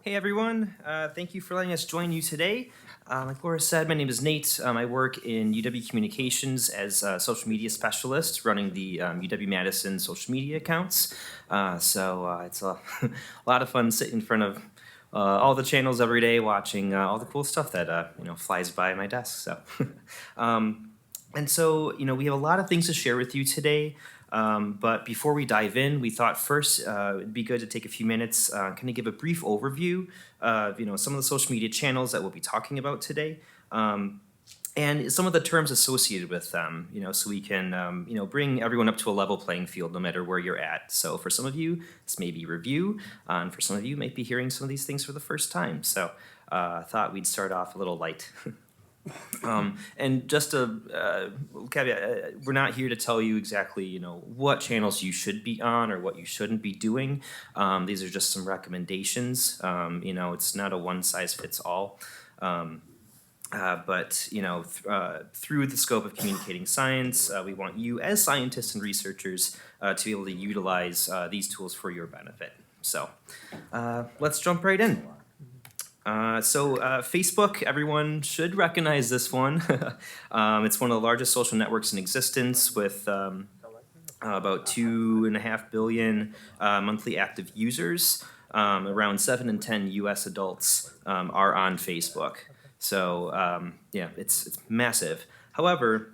Hey everyone, thank you for letting us join you today. Like Laura said, my name is Nate. I work in UW Communications as a social media specialist running the UW-Madison social media accounts. So it's a lot of fun sitting in front of all the channels every day watching all the cool stuff that flies by my desk. So and so, we have a lot of things to share with you today. But before we dive in, we thought first it'd be good to take a few minutes, kind of give a brief overview of, some of the social media channels that we'll be talking about today, and some of the terms associated with them, so we can, bring everyone up to a level playing field no matter where you're at. So for some of you, this may be review, and for some of you, you might be hearing some of these things for the first time. So I thought we'd start off a little light. And just a caveat, we're not here to tell you exactly, what channels you should be on or what you shouldn't be doing. These are just some recommendations. It's not a one-size-fits-all. But through the scope of communicating science, we want you as scientists and researchers to be able to utilize these tools for your benefit. So let's jump right in. Facebook, everyone should recognize this one. It's one of the largest social networks in existence with about 2.5 billion monthly active users. Around 7 in 10 US adults are on Facebook. So it's massive. However,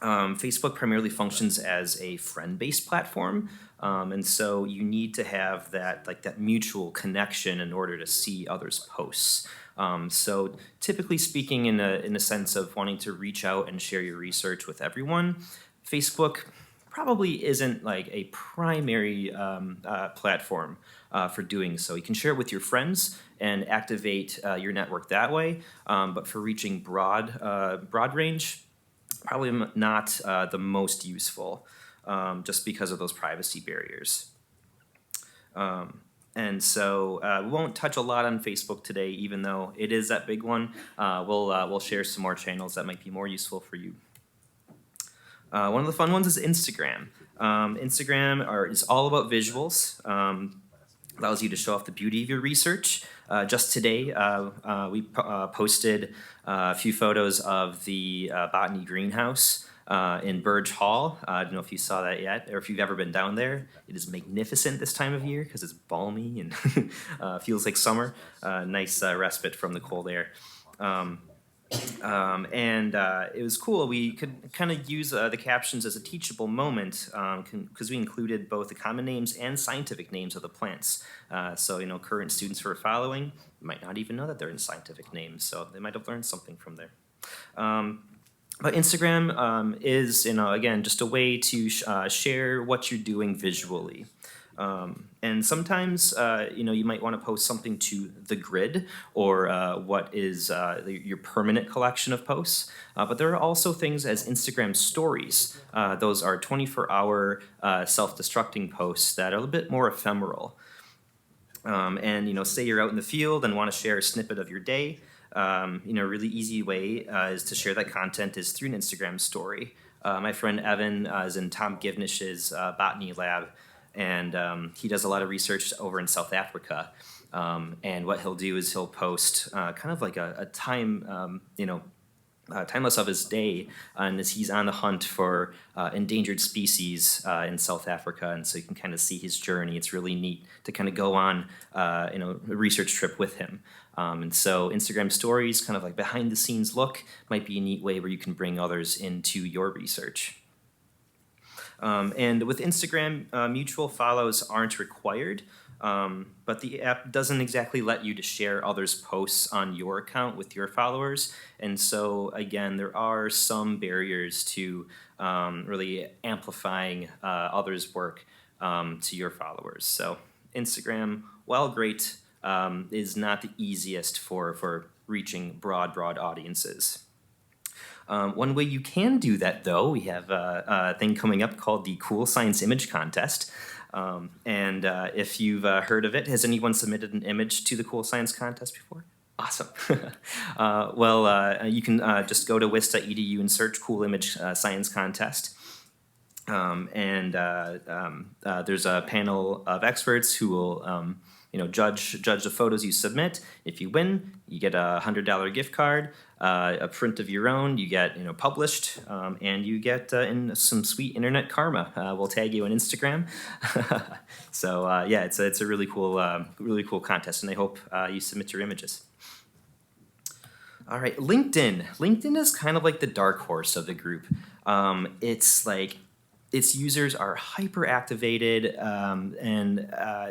Facebook primarily functions as a friend-based platform, and so you need to have that mutual connection in order to see others' posts. So typically speaking, in a sense of wanting to reach out and share your research with everyone, Facebook probably isn't like a primary platform for doing so. You can share it with your friends and activate your network that way, but for reaching broad range, probably not the most useful, just because of those privacy barriers. And so we won't touch a lot on Facebook today, even though it is that big one. We'll share some more channels that might be more useful for you. One of the fun ones is Instagram. Instagram is all about visuals. Allows you to show off the beauty of your research. Just today, we posted a few photos of the botany greenhouse in Burge Hall. I don't know if you saw that yet, or if you've ever been down there. It is magnificent this time of year because it's balmy and feels like summer. Nice respite from the cold air. And it was cool. We could kind of use the captions as a teachable moment because we included both the common names and scientific names of the plants. So current students who are following might not even know that they're in scientific names, so they might have learned something from there. But Instagram is, again, just a way to share what you're doing visually. And sometimes, you might want to post something to the grid or what is your permanent collection of posts. But there are also things as Instagram stories. Those are 24-hour self-destructing posts that are a little bit more ephemeral. And say you're out in the field and want to share a snippet of your day. A really easy way is to share that content is through an Instagram story. My friend Evan is in Tom Givnish's botany lab. And he does a lot of research over in South Africa. And what he'll do is he'll post kind of like a time, timeless of his day, and as he's on the hunt for endangered species in South Africa. And so you can kind of see his journey. It's really neat to kind of go on, a research trip with him. And so Instagram stories, kind of like behind the scenes look, might be a neat way where you can bring others into your research. And with Instagram, mutual follows aren't required, but the app doesn't exactly let you to share others' posts on your account with your followers. And so, again, there are some barriers to really amplifying others' work to your followers. So Instagram, while great, is not the easiest for reaching broad audiences. One way you can do that, though, we have a thing coming up called the Cool Science Image Contest. And if you've heard of it, has anyone submitted an image to the Cool Science Contest before? Awesome. You can just go to wis.edu and search Cool Image Science Contest. There's a panel of experts who will judge the photos you submit. If you win, you get a $100 gift card, a print of your own. You get published, and you get in some sweet internet karma. We'll tag you on Instagram. So yeah, it's a really cool contest, and I hope you submit your images. All right, LinkedIn. LinkedIn is kind of like the dark horse of the group. It's like its users are hyper activated, and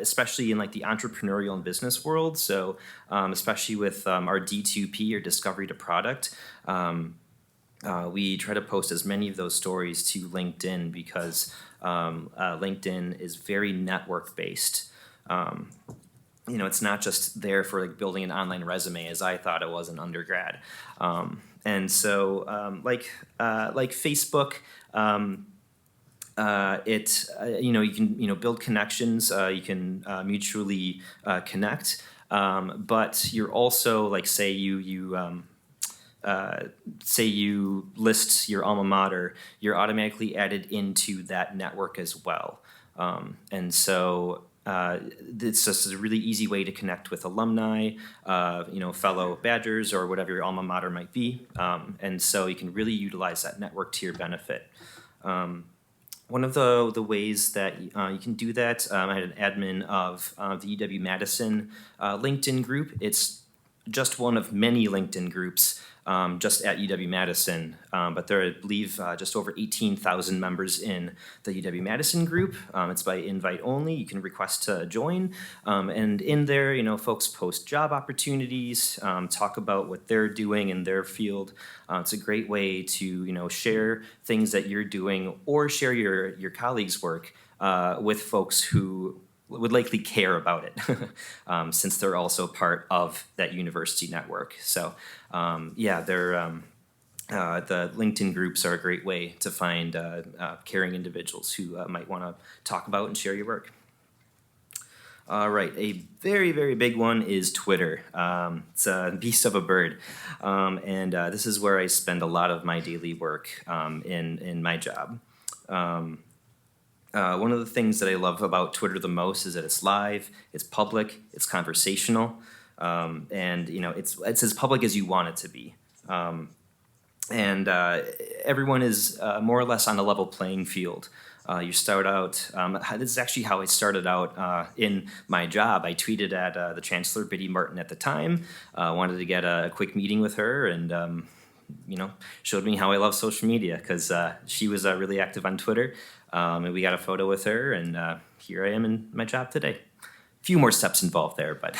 especially in like the entrepreneurial and business world. So especially with our D2P, or discovery to product, we try to post as many of those stories to LinkedIn because LinkedIn is very network based. It's not just there for like building an online resume as I thought it was in undergrad. And so like Facebook, you can build connections, you can mutually connect, but you're also like say you list your alma mater, you're automatically added into that network as well. And so it's just a really easy way to connect with alumni, fellow Badgers, or whatever your alma mater might be. And so you can really utilize that network to your benefit. One of the ways that you can do that, I had an admin of the UW-Madison LinkedIn group. It's just one of many LinkedIn groups just at UW-Madison, but there are, I believe, just over 18,000 members in the UW-Madison group. It's by invite only. You can request to join, and in there, folks post job opportunities, talk about what they're doing in their field. It's a great way to share things that you're doing, or share your colleagues' work with folks who would likely care about it, since they're also part of that university network. So yeah, the LinkedIn groups are a great way to find caring individuals who might want to talk about and share your work. All right, a very, very big one is Twitter. It's a beast of a bird, and this is where I spend a lot of my daily work in my job. One of the things that I love about Twitter the most is that it's live, it's public, it's conversational, and it's as public as you want it to be. And everyone is more or less on a level playing field. You start out, this is actually how I started out in my job. I tweeted at the Chancellor, Biddy Martin, at the time, wanted to get a quick meeting with her, and showed me how I love social media, because she was really active on Twitter, and we got a photo with her, and here I am in my job today. A few more steps involved there, but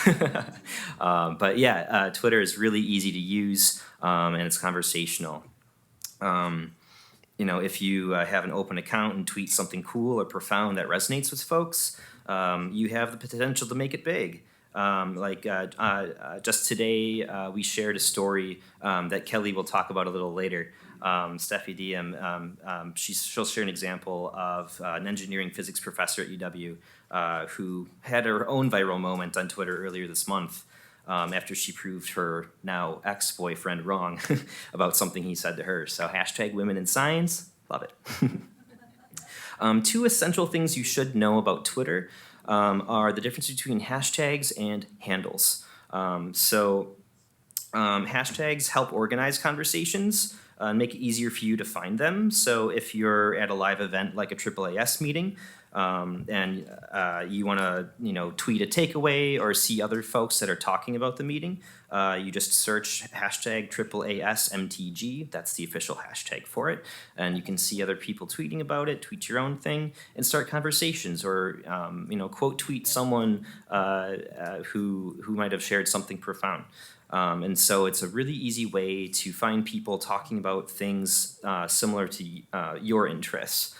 but yeah, Twitter is really easy to use, and it's conversational. If you have an open account and tweet something cool or profound that resonates with folks, you have the potential to make it big. Just today, we shared a story that Kelly will talk about a little later. Steffi Diem, she'll share an example of an engineering physics professor at UW who had her own viral moment on Twitter earlier this month, after she proved her now ex-boyfriend wrong about something he said to her. So #WomenInScience, love it. Two essential things you should know about Twitter are the difference between hashtags and handles. Hashtags help organize conversations and make it easier for you to find them. So if you're at a live event like a AAAS meeting, and you want to tweet a takeaway or see other folks that are talking about the meeting, you just search #AASMTG. That's the official hashtag for it, and you can see other people tweeting about it. Tweet your own thing and start conversations, or quote tweet someone who might have shared something profound. And so it's a really easy way to find people talking about things similar to your interests.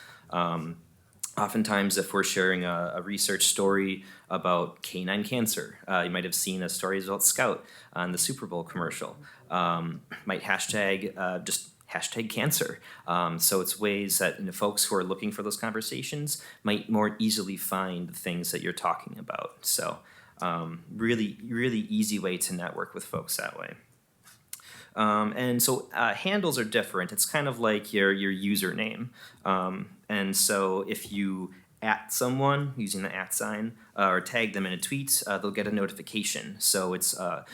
Oftentimes, if we're sharing a research story about canine cancer, you might have seen a story about Scout on the Super Bowl commercial. Might hashtag just hashtag cancer. So it's ways that folks who are looking for those conversations might more easily find the things that you're talking about. So really, really easy way to network with folks that way. And so handles are different. It's kind of like your username. And so if you at someone using the @ sign or tag them in a tweet, they'll get a notification. So it's a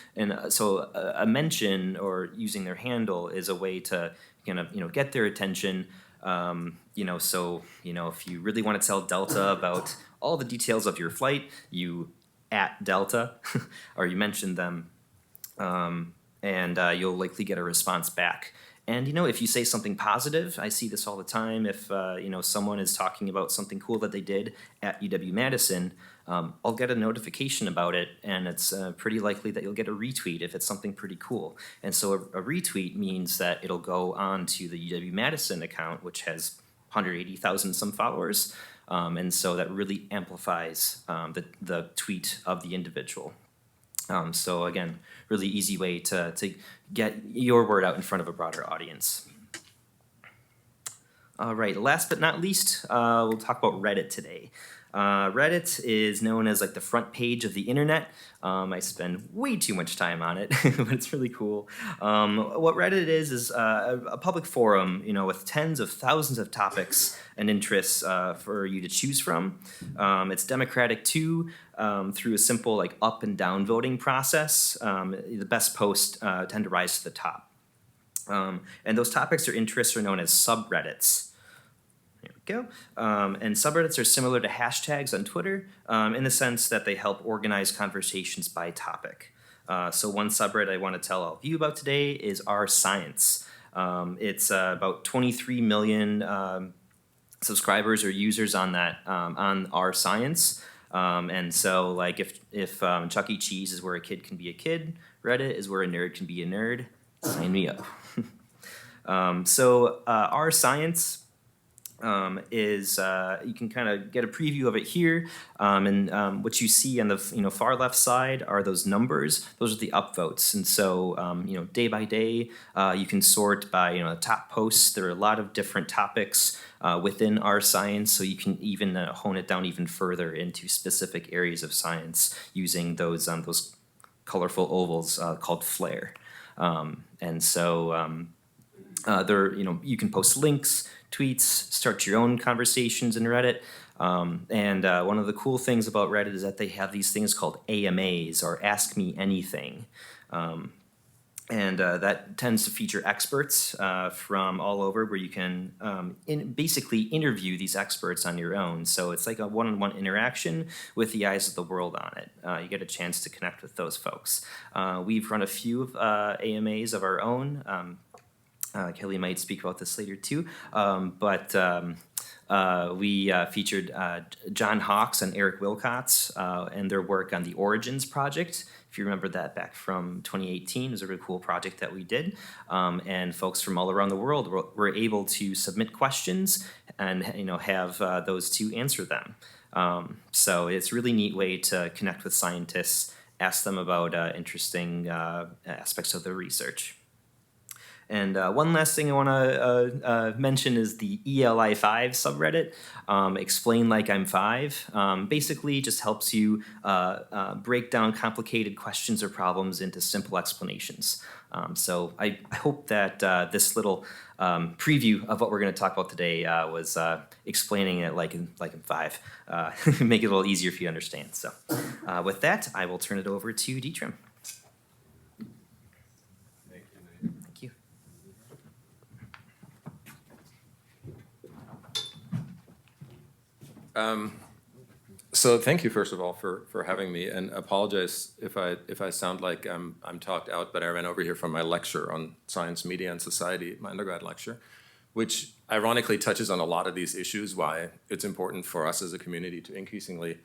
mention or using their handle is a way to kind of get their attention. If you really want to tell Delta about all the details of your flight, you @ Delta or you mention them, and you'll likely get a response back. And if you say something positive, I see this all the time. If someone is talking about something cool that they did at UW-Madison, I'll get a notification about it, and it's pretty likely that you'll get a retweet if it's something pretty cool. And so a retweet means that it'll go on to the UW-Madison account, which has 180,000 some followers, and so that really amplifies the tweet of the individual. So again, really easy way to get your word out in front of a broader audience. All right, last but not least, we'll talk about Reddit today. Reddit is known as like the front page of the internet. I spend way too much time on it, but it's really cool. What Reddit is a public forum, with tens of thousands of topics and interests for you to choose from. It's democratic too, through a simple like up and down voting process. The best posts tend to rise to the top. And those topics or interests are known as subreddits. There we go. And subreddits are similar to hashtags on Twitter in the sense that they help organize conversations by topic. So one subreddit I want to tell all of you about today is R Science. It's about 23 million subscribers or users on that on R Science. And so like if Chuck E. Cheese is where a kid can be a kid, Reddit is where a nerd can be a nerd. Sign me up. R Science is you can kind of get a preview of it here, and what you see on the far left side are those numbers. Those are the upvotes, and so day by day you can sort by the top posts. There are a lot of different topics within our science, so you can even hone it down even further into specific areas of science using those colorful ovals called flare. And so you can post links, tweets, start your own conversations in Reddit. And one of the cool things about Reddit is that they have these things called AMAs, or Ask Me Anything. And that tends to feature experts from all over, where you can basically interview these experts on your own. So it's like a one-on-one interaction with the eyes of the world on it. You get a chance to connect with those folks. We've run a few of AMAs of our own. Kelly might speak about this later too, but we featured John Hawkes and Eric Wilcox and their work on the Origins project. If you remember that back from 2018, it was a really cool project that we did. And folks from all around the world were able to submit questions and have those two answer them. So it's a really neat way to connect with scientists, ask them about interesting aspects of their research. And one last thing I want to mention is the ELI5 subreddit, Explain Like I'm 5. Basically just helps you break down complicated questions or problems into simple explanations. So I hope that this little preview of what we're going to talk about today was explaining it like I'm 5. Make it a little easier for you to understand. So with that, I will turn it over to Dietram. So thank you, first of all, for having me, and apologize if I sound like I'm talked out, but I ran over here from my lecture on science, media, and society, my undergrad lecture, which ironically touches on a lot of these issues, why it's important for us as a community to increasingly,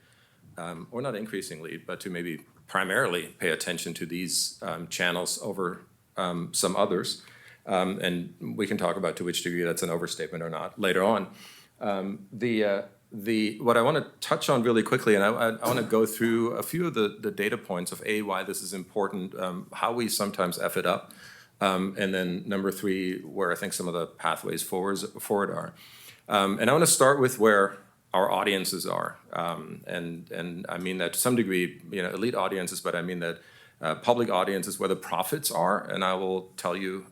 or not increasingly, but to maybe primarily pay attention to these channels over some others. And we can talk about to which degree that's an overstatement or not later on. What I want to touch on really quickly, and I want to go through a few of the data points of why this is important, how we sometimes F it up, and then number 3, where I think some of the pathways forward are. And I want to start with where our audiences are, and I mean that to some degree, elite audiences, but I mean that public audiences where the profits are. And I will tell you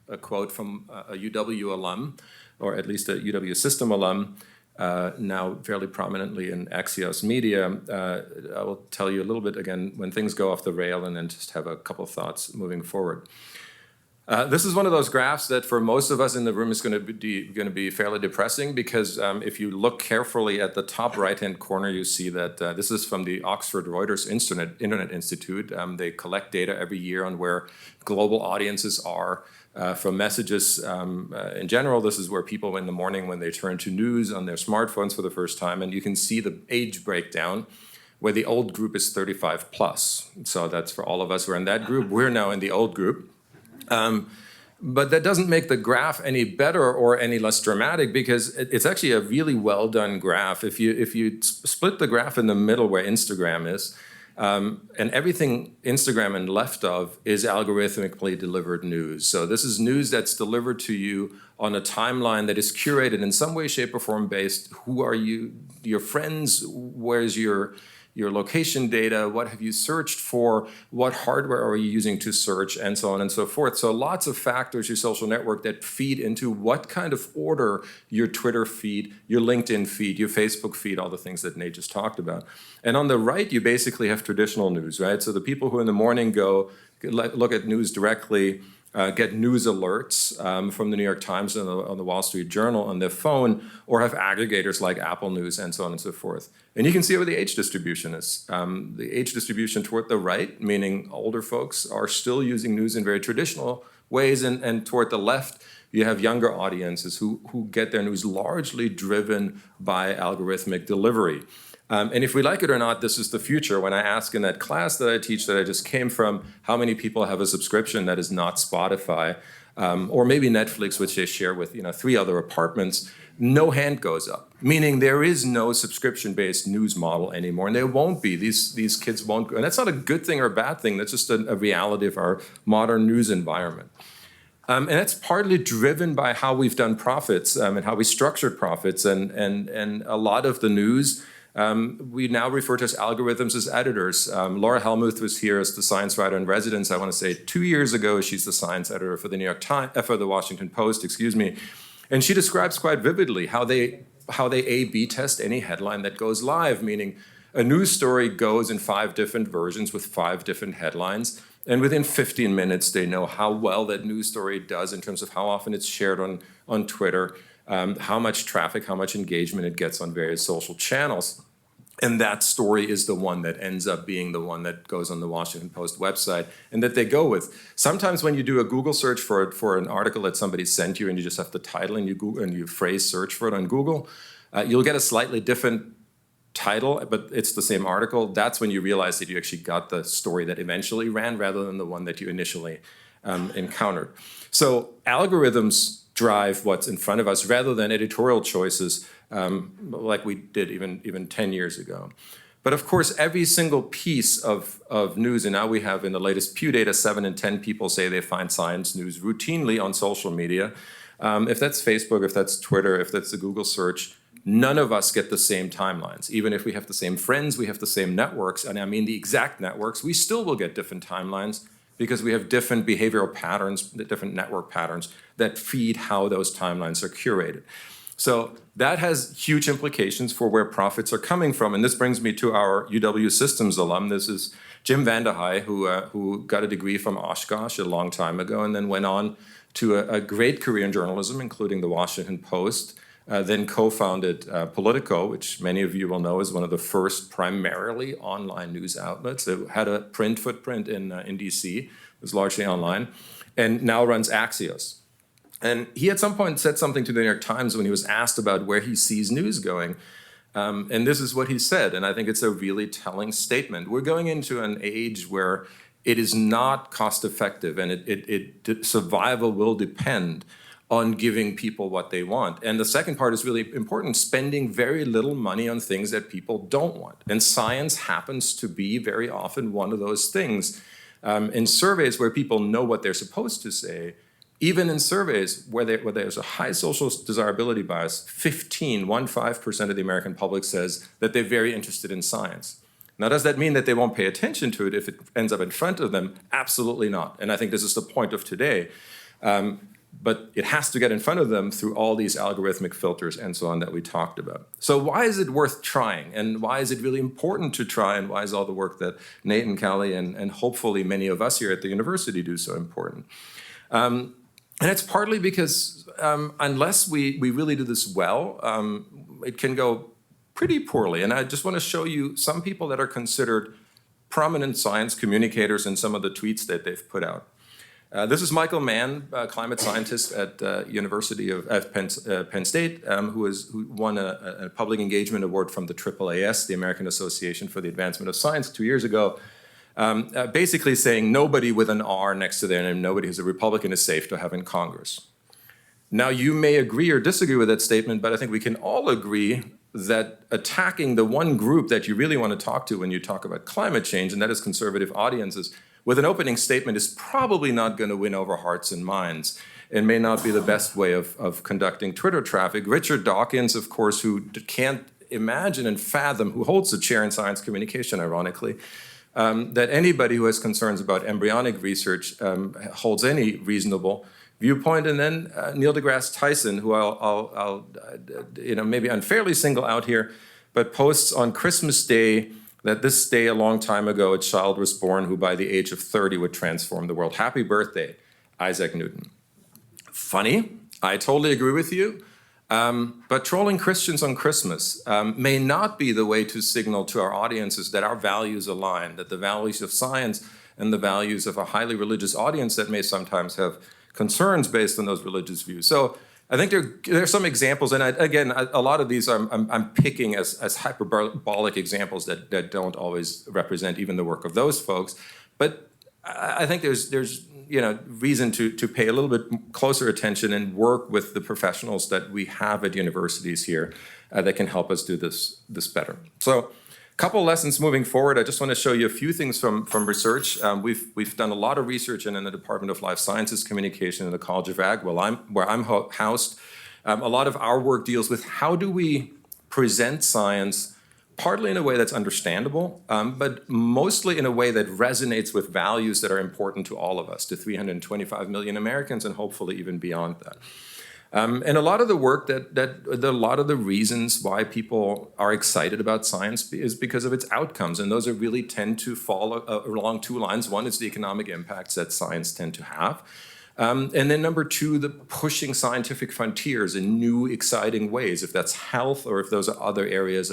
a quote from a UW alum, or at least a UW system alum, now fairly prominently in Axios Media. I will tell you a little bit again when things go off the rail and then just have a couple of thoughts moving forward. This is one of those graphs that for most of us in the room is going to be fairly depressing because if you look carefully at the top right-hand corner, you see that this is from the Oxford Reuters Internet Institute. They collect data every year on where global audiences are from messages. In general, this is where people in the morning when they turn to news on their smartphones for the first time, and you can see the age breakdown where the old group is 35 plus. So that's for all of us who are in that group. We're now in the old group. But that doesn't make the graph any better or any less dramatic because it's actually a really well done graph. If you split the graph in the middle where Instagram is, and everything Instagram and left of is algorithmically delivered news. So this is news that's delivered to you on a timeline that is curated in some way, shape, or form based. Who are you? Your friends? Where's your location data, what have you searched for, what hardware are you using to search, and so on and so forth. So lots of factors, your social network, that feed into what kind of order your Twitter feed, your LinkedIn feed, your Facebook feed, all the things that Nate just talked about. And on the right, you basically have traditional news, right? So the people who in the morning go look at news directly, get news alerts from the New York Times and on the Wall Street Journal on their phone, or have aggregators like Apple News and so on and so forth. And you can see where the age distribution is. The age distribution toward the right, meaning older folks, are still using news in very traditional ways, and toward the left, you have younger audiences who get their news largely driven by algorithmic delivery. And if we like it or not, this is the future. When I ask in that class that I teach that I just came from, how many people have a subscription that is not Spotify, or maybe Netflix, which they share with 3 other apartments, no hand goes up. Meaning there is no subscription-based news model anymore, and there won't be. These kids won't go. And that's not a good thing or a bad thing. That's just a reality of our modern news environment. And that's partly driven by how we've done profits and how we structured profits. And a lot of the news we now refer to as algorithms as editors. Laura Helmuth was here as the science writer in residence, I want to say 2 years ago. She's the science editor for the New York Times, for the Washington Post, excuse me. And she describes quite vividly how they A/B test any headline that goes live, meaning a news story goes in 5 different versions with 5 different headlines. And within 15 minutes, they know how well that news story does in terms of how often it's shared on Twitter, how much traffic, how much engagement it gets on various social channels. And that story is the one that ends up being the one that goes on the Washington Post website and that they go with. Sometimes when you do a Google search for an article that somebody sent you and you just have the title and you phrase search for it on Google, you'll get a slightly different title, but it's the same article. That's when you realize that you actually got the story that eventually ran rather than the one that you initially encountered. So algorithms drive what's in front of us rather than editorial choices like we did even 10 years ago. But of course, every single piece of news, and now we have in the latest Pew data, 7 in 10 people say they find science news routinely on social media. If that's Facebook, if that's Twitter, if that's the Google search, none of us get the same timelines. Even if we have the same friends, we have the same networks, and I mean the exact networks, we still will get different timelines because we have different behavioral patterns, different network patterns that feed how those timelines are curated. So that has huge implications for where profits are coming from. And this brings me to our UW Systems alum. This is Jim Vandehei, who got a degree from Oshkosh a long time ago and then went on to a great career in journalism, including the Washington Post, then co-founded Politico, which many of you will know is one of the first primarily online news outlets. It had a print footprint in DC, it was largely online, and now runs Axios. And he at some point said something to the New York Times when he was asked about where he sees news going. And this is what he said, and I think it's a really telling statement. We're going into an age where it is not cost effective, and survival will depend on giving people what they want. And the second part is really important, spending very little money on things that people don't want. And science happens to be very often one of those things. In surveys where people know what they're supposed to say, even in surveys where there's a high social desirability bias, 15% of the American public says that they're very interested in science. Now, does that mean that they won't pay attention to it if it ends up in front of them? Absolutely not. And I think this is the point of today. but it has to get in front of them through all these algorithmic filters and so on that we talked about. So why is it worth trying? And why is it really important to try? And why is all the work that Nate and Callie and hopefully many of us here at the university do so important? And it's partly because unless we really do this well, it can go pretty poorly. And I just want to show you some people that are considered prominent science communicators in some of the tweets that they've put out. This is Michael Mann, climate scientist at University of Penn State, who won a public engagement award from the AAAS, the American Association for the Advancement of Science, 2 years ago, basically saying nobody with an R next to their name, nobody who's a Republican is safe to have in Congress. Now, you may agree or disagree with that statement, but I think we can all agree that attacking the one group that you really want to talk to when you talk about climate change, and that is conservative audiences, with an opening statement is probably not going to win over hearts and minds and may not be the best way of conducting Twitter traffic. Richard Dawkins, of course, who can't imagine and fathom, who holds the chair in science communication, ironically, that anybody who has concerns about embryonic research holds any reasonable viewpoint. And then Neil deGrasse Tyson, who I'll maybe unfairly single out here, but posts on Christmas Day that this day a long time ago a child was born who by the age of 30 would transform the world. Happy birthday, Isaac Newton. Funny, I totally agree with you, but trolling Christians on Christmas may not be the way to signal to our audiences that our values align, that the values of science and the values of a highly religious audience that may sometimes have concerns based on those religious views. So I think there are some examples, and a lot of these I'm picking as hyperbolic examples that don't always represent even the work of those folks. But I think there's reason to pay a little bit closer attention and work with the professionals that we have at universities here that can help us do this better. So, couple lessons moving forward. I just want to show you a few things from research. We've done a lot of research in the Department of Life Sciences Communication in the College of Ag, where I'm housed. A lot of our work deals with how do we present science, partly in a way that's understandable, but mostly in a way that resonates with values that are important to all of us, to 325 million Americans, and hopefully even beyond that. And a lot of the work a lot of the reasons why people are excited about science is because of its outcomes. And those really tend to fall along two lines. One is the economic impacts that science tend to have. And then number two, the pushing scientific frontiers in new, exciting ways, if that's health or if those are other areas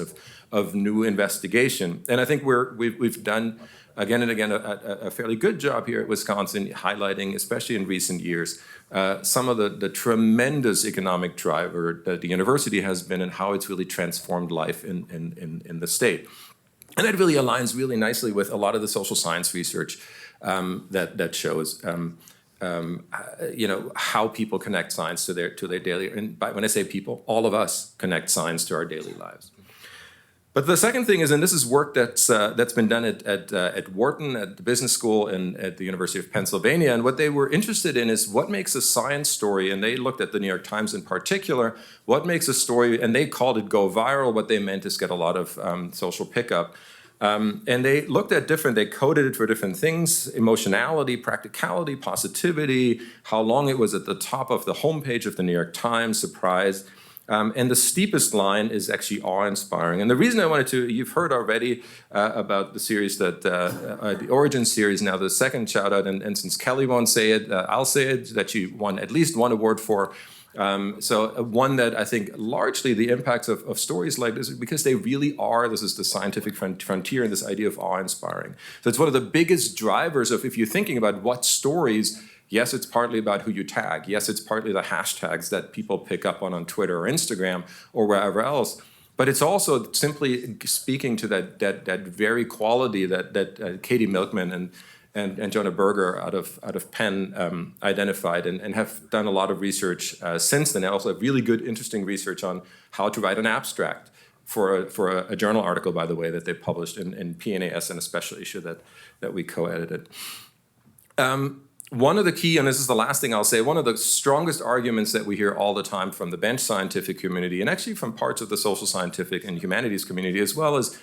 of new investigation. And I think we've done again and again a fairly good job here at Wisconsin, highlighting, especially in recent years, some of the tremendous economic driver that the university has been and how it's really transformed life in the state. And that really aligns really nicely with a lot of the social science research that shows how people connect science to their daily, and when I say people, all of us connect science to our daily lives. But the second thing is, and this is work that's been done at Wharton, at the business school, and at the University of Pennsylvania. And what they were interested in is what makes a science story, and they looked at the New York Times in particular, what makes a story, and they called it go viral. What they meant is get a lot of social pickup. And they looked at they coded it for different things: emotionality, practicality, positivity, how long it was at the top of the homepage of the New York Times, surprise. And the steepest line is actually awe-inspiring. And the reason I wanted to, you've heard already about the series the Origin series, now the second shout out, and since Kelly won't say it, I'll say it, that she won at least one award for. So one that I think largely the impacts of stories like this, because they really are, this is the scientific frontier and this idea of awe-inspiring. So it's one of the biggest drivers of, if you're thinking about what stories, yes, it's partly about who you tag. Yes, it's partly the hashtags that people pick up on Twitter or Instagram or wherever else. But it's also simply speaking to that very quality that Katie Milkman and Jonah Berger out of Penn identified and have done a lot of research since then. Also have really good, interesting research on how to write an abstract for a journal article, by the way, that they published in PNAS in a special issue that we co-edited. One of the key, and this is the last thing I'll say, one of the strongest arguments that we hear all the time from the bench scientific community, and actually from parts of the social scientific and humanities community as well, is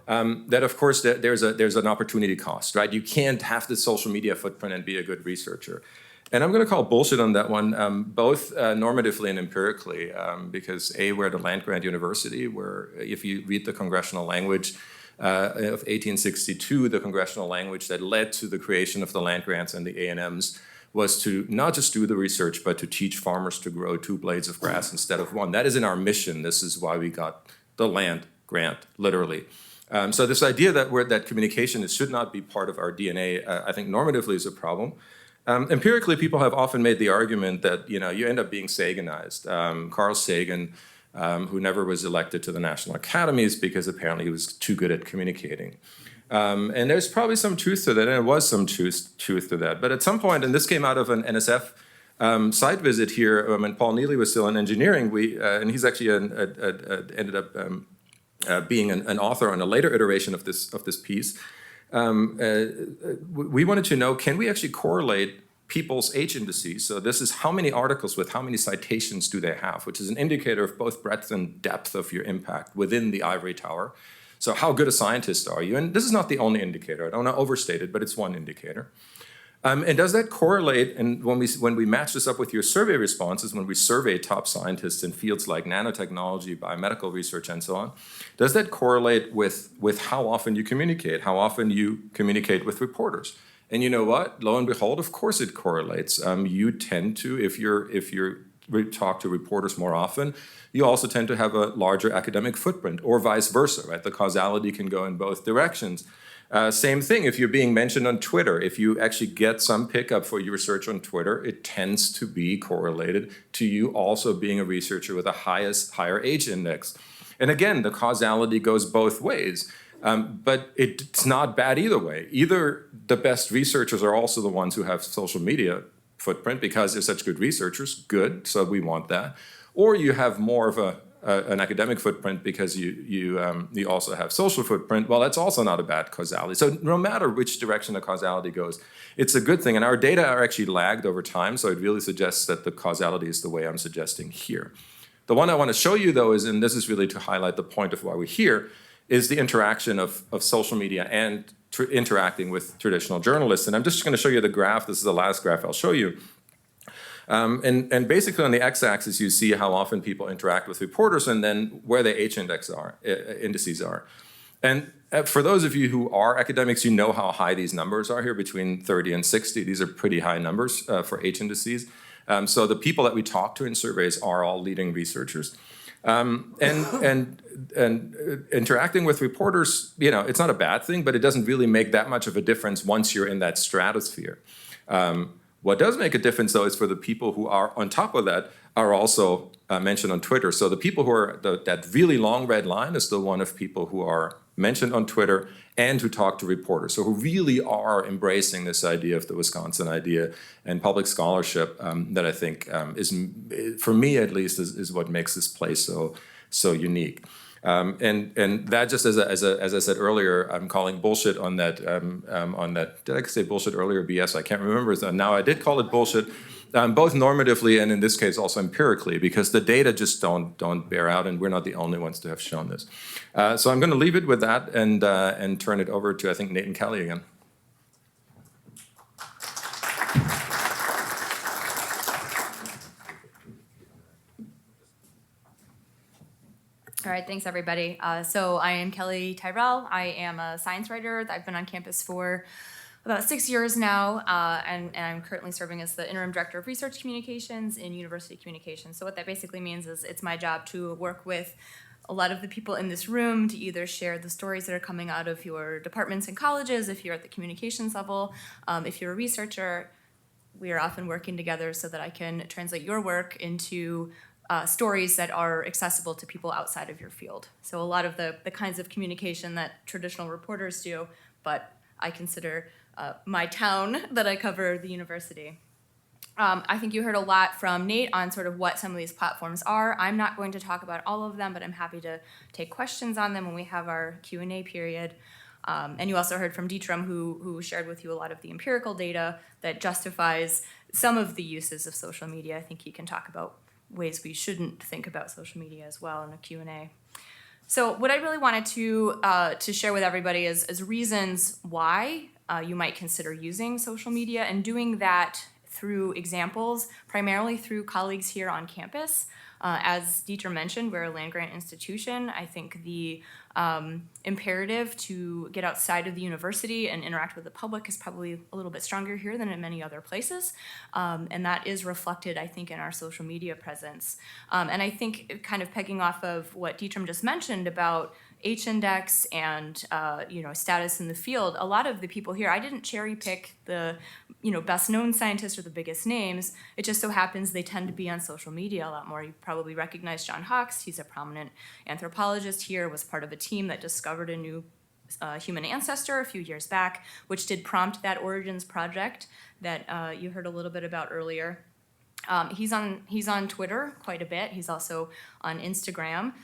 that of course there's an opportunity cost, right? You can't have this social media footprint and be a good researcher. And I'm going to call bullshit on that one, both normatively and empirically, because A, we're at a land-grant university where if you read the congressional language of 1862, the congressional language that led to the creation of the land grants and the A&Ms was to not just do the research, but to teach farmers to grow 2 blades of grass instead of 1. That is in our mission. This is why we got the land grant, literally. So this idea that communication should not be part of our DNA, I think normatively is a problem. Empirically, people have often made the argument that you end up being Saganized. Carl Sagan, who never was elected to the National Academies because apparently he was too good at communicating. And there's probably some truth to that, and there was some truth to that. But at some point, and this came out of an NSF site visit here when Paul Neely was still in engineering, and he's actually ended up being an author on a later iteration of this piece. We wanted to know, can we actually correlate people's H indices? So this is how many articles with how many citations do they have, which is an indicator of both breadth and depth of your impact within the ivory tower. So how good a scientist are you? And this is not the only indicator. I don't want to overstate it, but it's one indicator. And does that correlate, and when we match this up with your survey responses, when we survey top scientists in fields like nanotechnology, biomedical research, and so on, does that correlate with how often you communicate, how often you communicate with reporters? And you know what? Lo and behold, of course it correlates. You tend to, if you talk to reporters more often, you also tend to have a larger academic footprint, or vice versa, right? The causality can go in both directions. Same thing if you're being mentioned on Twitter. If you actually get some pickup for your research on Twitter, it tends to be correlated to you also being a researcher with a higher age index. And again, the causality goes both ways. But it's not bad either way. Either the best researchers are also the ones who have social media footprint because they're such good researchers, good, so we want that. Or you have more of an academic footprint because you also have social footprint. Well, that's also not a bad causality. So no matter which direction the causality goes, it's a good thing. And our data are actually lagged over time, so it really suggests that the causality is the way I'm suggesting here. The one I want to show you, though, is, and this is really to highlight the point of why we're here, is the interaction of social media and interacting with traditional journalists. And I'm just going to show you the graph. This is the last graph I'll show you. And basically on the x-axis, you see how often people interact with reporters and then where the H indices are. And for those of you who are academics, you know how high these numbers are here, between 30 and 60. These are pretty high numbers for H indices. So the people that we talk to in surveys are all leading researchers. And interacting with reporters, it's not a bad thing, but it doesn't really make that much of a difference once you're in that stratosphere. What does make a difference, though, is for the people who are on top of that are also mentioned on Twitter. So the people who are, that really long red line is the one of people who are mentioned on Twitter and who talk to reporters. So who really are embracing this idea of the Wisconsin idea and public scholarship that I think is, for me at least, is what makes this place so unique. And that, just as I said earlier, I'm calling bullshit on that. Did I say bullshit earlier? BS? I can't remember. So now I did call it bullshit, both normatively and in this case also empirically, because the data just don't bear out, and we're not the only ones to have shown this. So I'm going to leave it with that and turn it over to, I think, Nate and Kelly again. All right, thanks everybody. So I am Kelly Tyrell. I am a science writer. I've been on campus for about 6 years now, and I'm currently serving as the interim director of research communications in university communications. So what that basically means is it's my job to work with a lot of the people in this room to either share the stories that are coming out of your departments and colleges, if you're at the communications level, if you're a researcher. We are often working together so that I can translate your work into stories that are accessible to people outside of your field. So a lot of the kinds of communication that traditional reporters do, but I consider my town that I cover, the university. I think you heard a lot from Nate on sort of what some of these platforms are. I'm not going to talk about all of them, but I'm happy to take questions on them when we have our Q&A period. And you also heard from Dietram, who shared with you a lot of the empirical data that justifies some of the uses of social media. I think he can talk about ways we shouldn't think about social media as well in a Q&A. So what I really wanted to share with everybody is reasons why you might consider using social media, and doing that through examples, primarily through colleagues here on campus. As Dieter mentioned, we're a land-grant institution. I think the imperative to get outside of the university and interact with the public is probably a little bit stronger here than in many other places. And that is reflected, I think, in our social media presence. And I think kind of pegging off of what Dieter just mentioned about H-index and status in the field, a lot of the people here, I didn't cherry pick the best known scientists or the biggest names. It just so happens they tend to be on social media a lot more. You probably recognize John Hawkes. He's a prominent anthropologist here, was part of a team that discovered a new human ancestor a few years back, which did prompt that Origins project that you heard a little bit about earlier. He's on Twitter quite a bit. He's also on Instagram.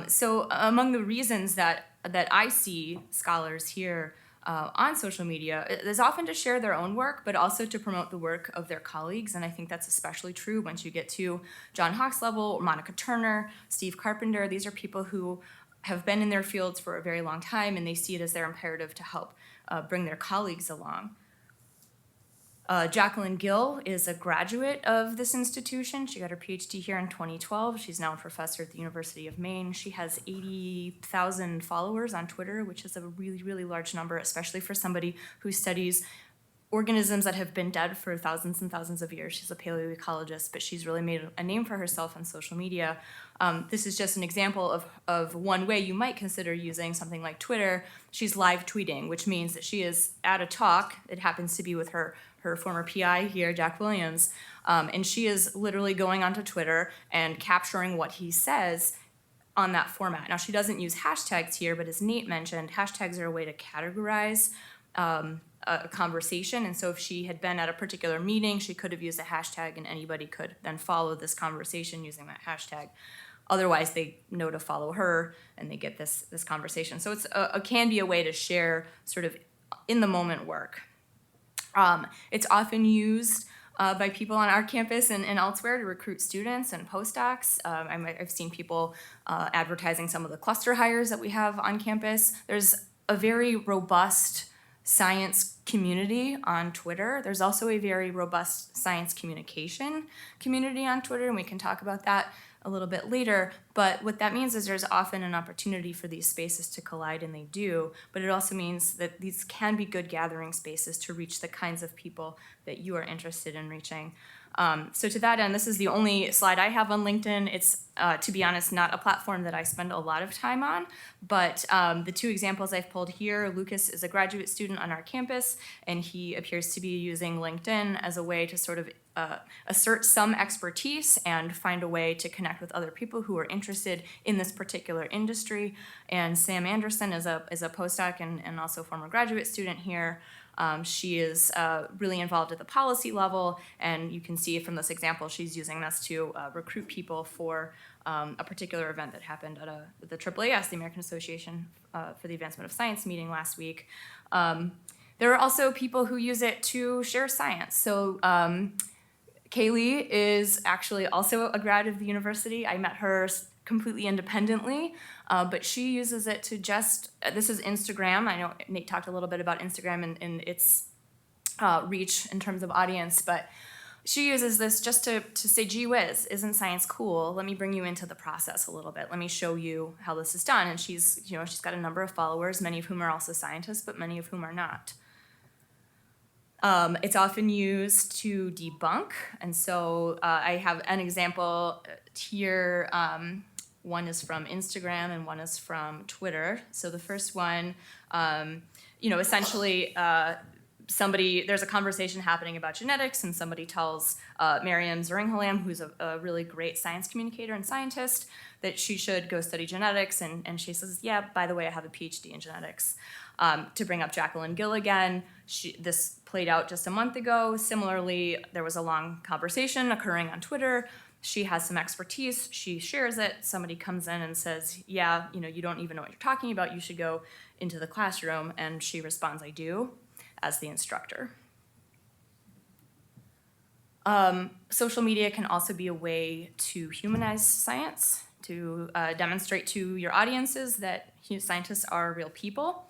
So among the reasons that I see scholars here on social media is often to share their own work, but also to promote the work of their colleagues. And I think that's especially true once you get to John Hawkes level, Monica Turner, Steve Carpenter. These are people who have been in their fields for a very long time, and they see it as their imperative to help bring their colleagues along. Jacqueline Gill is a graduate of this institution. She got her PhD here in 2012. She's now a professor at the University of Maine. She has 80,000 followers on Twitter, which is a really, really large number, especially for somebody who studies organisms that have been dead for thousands and thousands of years. She's a paleoecologist, but she's really made a name for herself on social media. This is just an example of one way you might consider using something like Twitter. She's live tweeting, which means that she is at a talk. It happens to be with her former PI here, Jack Williams, and she is literally going onto Twitter and capturing what he says on that format. Now, she doesn't use hashtags here, but as Nate mentioned, hashtags are a way to categorize a conversation, and so if she had been at a particular meeting, she could have used a hashtag, and anybody could then follow this conversation using that hashtag. Otherwise, they know to follow her, and they get this conversation. So it's can be a way to share sort of in-the-moment work. It's often used by people on our campus and elsewhere to recruit students and postdocs. I've seen people advertising some of the cluster hires that we have on campus. There's a very robust science community on Twitter. There's also a very robust science communication community on Twitter, and we can talk about that a little bit later. But what that means is there's often an opportunity for these spaces to collide, and they do, but it also means that these can be good gathering spaces to reach the kinds of people that you are interested in reaching. So to that end, this is the only slide I have on LinkedIn. It's, to be honest, not a platform that I spend a lot of time on, but the two examples I've pulled here, Lucas is a graduate student on our campus, and he appears to be using LinkedIn as a way to sort of assert some expertise and find a way to connect with other people who are interested in this particular industry. And Sam Anderson is a postdoc and also a former graduate student here. She is really involved at the policy level, and you can see from this example, she's using this to recruit people for a particular event that happened at the AAAS, the American Association for the Advancement of Science meeting last week. There are also people who use it to share science. So Kaylee is actually also a grad of the university. I met her completely independently, but she uses it to this is Instagram. I know Nate talked a little bit about Instagram and its reach in terms of audience, but she uses this just to say, gee whiz, isn't science cool? Let me bring you into the process a little bit. Let me show you how this is done. And she's got a number of followers, many of whom are also scientists, but many of whom are not. It's often used to debunk, and so I have an example here. One is from Instagram and one is from Twitter. So the first one, essentially there's a conversation happening about genetics, and somebody tells Miriam Zeringham, who's a really great science communicator and scientist, that she should go study genetics, and she says, yeah, by the way, I have a PhD in genetics. To bring up Jacqueline Gill again, this played out just a month ago. Similarly, there was a long conversation occurring on Twitter. She has some expertise, she shares it, somebody comes in and says, yeah, you don't even know what you're talking about, you should go into the classroom, and she responds, I do, as the instructor. Social media can also be a way to humanize science, to demonstrate to your audiences that scientists are real people.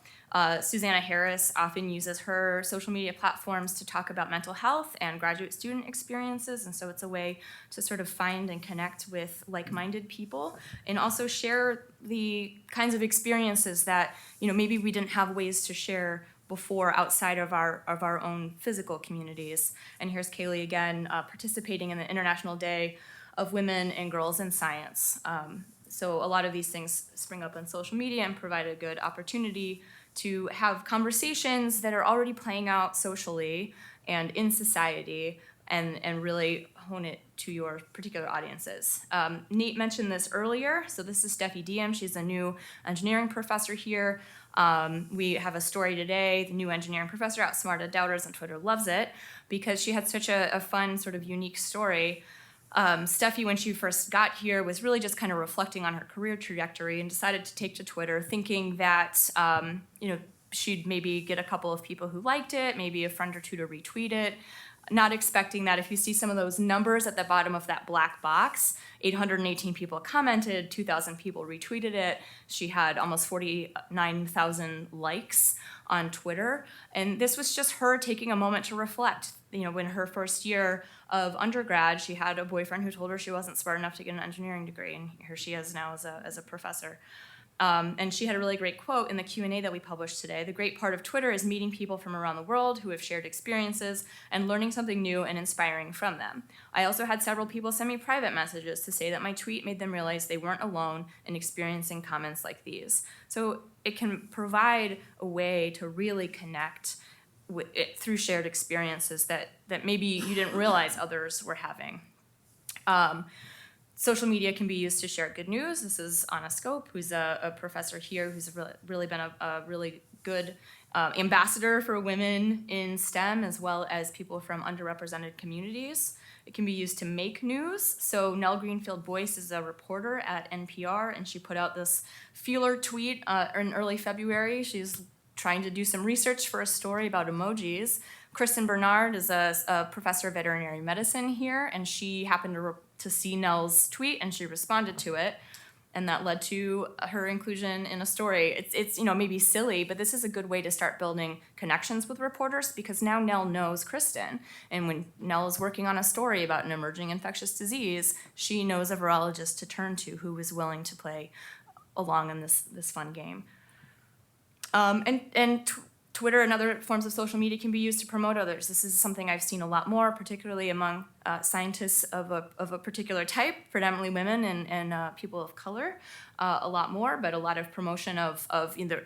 Susanna Harris often uses her social media platforms to talk about mental health and graduate student experiences, and so it's a way to sort of find and connect with like-minded people, and also share the kinds of experiences that maybe we didn't have ways to share before outside of our own physical communities. And here's Kaylee again participating in the International Day of Women and Girls in Science. So a lot of these things spring up on social media and provide a good opportunity to have conversations that are already playing out socially and in society, and really hone it to your particular audiences. Nate mentioned this earlier, so this is Steffi Diem. She's a new engineering professor here. We have a story today. The new engineering professor outsmarted doubters, and Twitter loves it because she had such a fun, sort of unique story. Steffi, when she first got here, was really just kind of reflecting on her career trajectory and decided to take to Twitter, thinking that she'd maybe get a couple of people who liked it, maybe a friend or two to retweet it, not expecting that if you see some of those numbers at the bottom of that black box, 818 people commented, 2,000 people retweeted it. She had almost 49,000 likes on Twitter. And this was just her taking a moment to reflect. In her first year of undergrad, she had a boyfriend who told her she wasn't smart enough to get an engineering degree, and here she is now as a professor. And she had a really great quote in the Q&A that we published today. The great part of Twitter is meeting people from around the world who have shared experiences and learning something new and inspiring from them. I also had several people send me private messages to say that my tweet made them realize they weren't alone in experiencing comments like these. So it can provide a way to really connect with it through shared experiences that maybe you didn't realize others were having. Social media can be used to share good news. This is Anna Scope, who's a professor here who's really been a really good ambassador for women in STEM, as well as people from underrepresented communities. It can be used to make news. So Nell Greenfield Boyce is a reporter at NPR, and she put out this feeler tweet in early February. She's trying to do some research for a story about emojis. Kristen Bernard is a professor of veterinary medicine here, and she happened to see Nell's tweet, and she responded to it, and that led to her inclusion in a story. It's maybe silly, but this is a good way to start building connections with reporters, because now Nell knows Kristen, and when Nell is working on a story about an emerging infectious disease, she knows a virologist to turn to who is willing to play along in this fun game. Twitter and other forms of social media can be used to promote others. This is something I've seen a lot more, particularly among scientists of a particular type, predominantly women and people of color, a lot more, but a lot of promotion of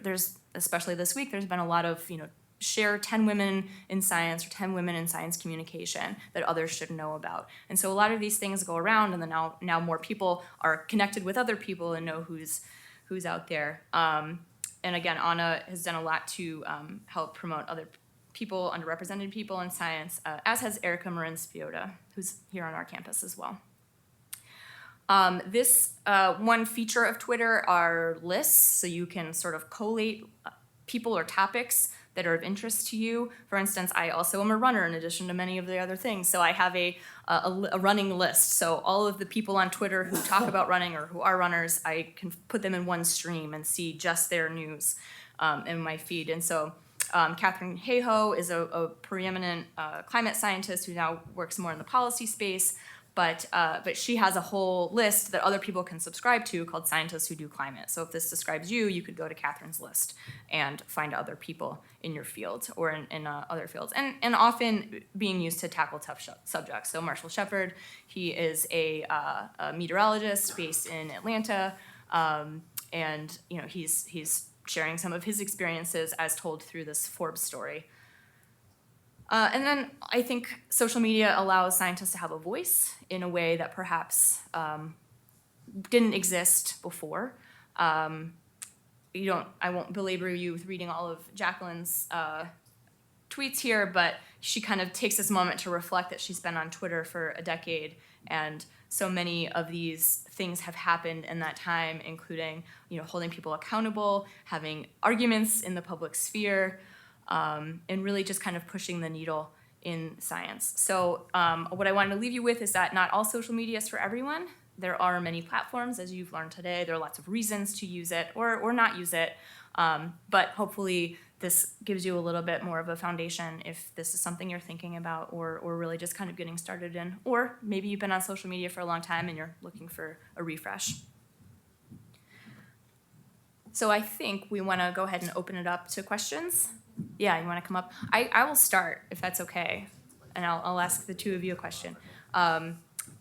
there's, especially this week, there's been a lot of, share 10 women in science or 10 women in science communication that others should know about. And so a lot of these things go around, and then now more people are connected with other people and know who's out there. And again, Anna has done a lot to help promote other people, underrepresented people in science, as has Erica Marin Spiota, who's here on our campus as well. This one feature of Twitter are lists, so you can sort of collate people or topics that are of interest to you. For instance, I also am a runner in addition to many of the other things, so I have a running list. So all of the people on Twitter who talk about running or who are runners, I can put them in one stream and see just their news in my feed. And so Catherine Hayhoe is a preeminent climate scientist who now works more in the policy space, but she has a whole list that other people can subscribe to called Scientists Who Do Climate. So if this describes you, you could go to Catherine's list and find other people in your field or in other fields, and often being used to tackle tough subjects. So Marshall Shepard, he is a meteorologist based in Atlanta, and he's sharing some of his experiences as told through this Forbes story. And then I think social media allows scientists to have a voice in a way that perhaps didn't exist before. I won't belabor you with reading all of Jacqueline's tweets here, but she kind of takes this moment to reflect that she's been on Twitter for a decade, and so many of these things have happened in that time, including holding people accountable, having arguments in the public sphere, and really just kind of pushing the needle in science. So what I wanted to leave you with is that not all social media is for everyone. there are many platforms, as you've learned today. There are lots of reasons to use it or not use it. But hopefully this gives you a little bit more of a foundation if this is something you're thinking about or really just kind of getting started in. Or maybe you've been on social media for a long time and you're looking for a refresh. So I think we want to go ahead and open it up to questions. Yeah, you want to come up? I will start, if that's okay, and I'll ask the two of you a question.